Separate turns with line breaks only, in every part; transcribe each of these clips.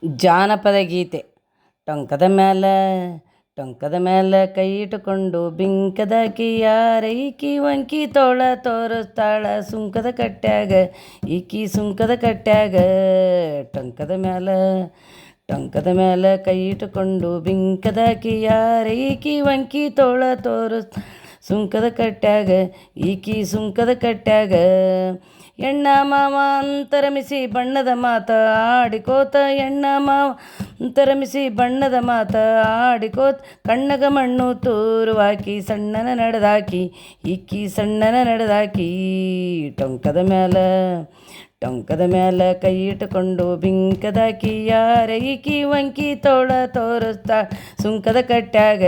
ಜಾನಪದ ಗೀತೆ. ಟೊಂಕದ ಮ್ಯಾಲ ಕೈ ಇಟ್ಟುಕೊಂಡು ಬಿಂಕದಾಕಿ ಯಾರೈಕಿ ವಂಕಿ ತೋಳ ತೋರಿಸ್ತಾಳ ಸುಂಕದ ಕಟ್ಟ್ಯಾಗ ಈಕಿ ಸುಂಕದ ಕಟ್ಟ್ಯಾಗ. ಟೊಂಕದ ಮ್ಯಾಲ ಕೈ ಇಟ್ಟುಕೊಂಡು ಬಿಂಕದಾಕಿ ಯಾರೈಕಿ ವಂಕಿ ತೋಳ ತೋರಿಸ್ತಾಳ ಸುಂಕದ ಕಟ್ಟ್ಯಾಗ ಈಕಿ ಸುಂಕದ ಕಟ್ಟ್ಯಾಗ. ಎಣ್ಣ ಮಾವ ಅಂತರಮಿಸಿ ಬಣ್ಣದ ಮಾತ ಆಡಿಕೋತ ಎಣ್ಣ ಮಾವ ಅಂತರಮಿಸಿ ಬಣ್ಣದ ಮಾತ ಆಡಿಕೋತ ಕಣ್ಣಗ ಮಣ್ಣು ತೂರುವಾಕಿ ಸಣ್ಣನ ನಡೆದಾಕಿ ಈಕಿ ಸಣ್ಣನ ನಡೆದಾಕಿ. ಟೊಂಕದ ಮ್ಯಾಲ ಕೈ ಇಟ್ಟುಕೊಂಡು ಬಿಂಕದಾಕಿ ಯಾರೈಕಿ ವಂಕಿ ತೋಳ ತೋರಿಸ್ತಾಳ ಸುಂಕದ ಕಟ್ಟ್ಯಾಗ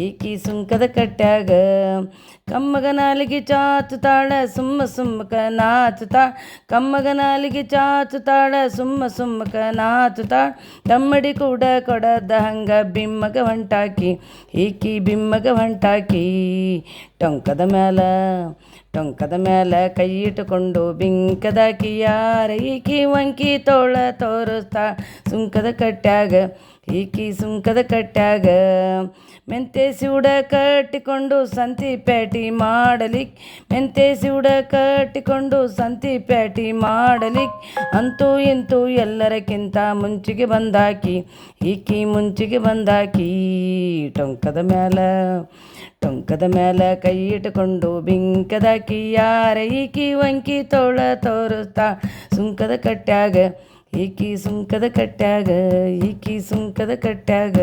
ಈಕಿ ಸುಂಕದ ಕಟ್ಟ್ಯಾಗ. ಕಮ್ಮಗ ನಾಲಿಗೆ ಚಾಚುತ್ತಾಳ ಸುಮ್ಮ ಸುಮ್ಮಕ ನಾಚುತ್ತಾಳ ಕಮ್ಮಗ ನಾಲಿಗೆ ಚಾಚುತ್ತಾಳ ಸುಮ್ಮ ಸುಮ್ಮಕ ನಾಚುತ್ತಾಳ. ತಮ್ಮಡಿ ಕೂಡ ಕೊಡದ ಹಂಗ ಬಿಮ್ಮಗ ಹೊಂಟಾಕಿ ಈಕಿ ಬಿಮ್ಮಗ ಹೊಂಟಾಕಿ. ಟೊಂಕದ ಮ್ಯಾಲ ಕೈ ಇಟ್ಟುಕೊಂಡು ಬಿಂಕದಾಕಿ ಯಾರೈಕಿ ವಂಕಿ ತೋಳ ತೋರಿಸ್ತಾಳ ಸುಂಕದ ಕಟ್ಟ್ಯಾಗ ಈಕಿ ಸುಂಕದ ಕಟ್ಟ್ಯಾಗ. ಮೆಂತೆ ಸಿವುಡ ಕಟ್ಟಿಕೊಂಡು ಸಂತಿ ಪ್ಯಾಟಿ ಮಾಡಲಿಕ್ಕೆ ಮೆಂತೆ ಸಿವುಡ ಕಟ್ಟಿಕೊಂಡು ಸಂತಿ ಪ್ಯಾಟಿ ಮಾಡಲಿಕ್ಕೆ ಅಂತೂ ಇಂತೂ ಎಲ್ಲರಕ್ಕಿಂತ ಮುಂಚಿಗೆ ಬಂದಾಕಿ ಈಕಿ ಮುಂಚಿಗೆ ಬಂದಾಕಿ. ಟೊಂಕದ ಮ್ಯಾಲ ಕೈ ಇಟ್ಟುಕೊಂಡು ಬಿಂಕದಾಕಿ ಯಾರೈಕಿ ವಂಕಿ ತೋಳ ತೋರಿಸ್ತಾಳ ಸುಂಕದ ಕಟ್ಟ್ಯಾಗ ಈಕಿ ಸುಂಕದ ಕಟ್ಟ್ಯಾಗ ಈಕಿ ಸುಂಕದ ಕಟ್ಟ್ಯಾಗ.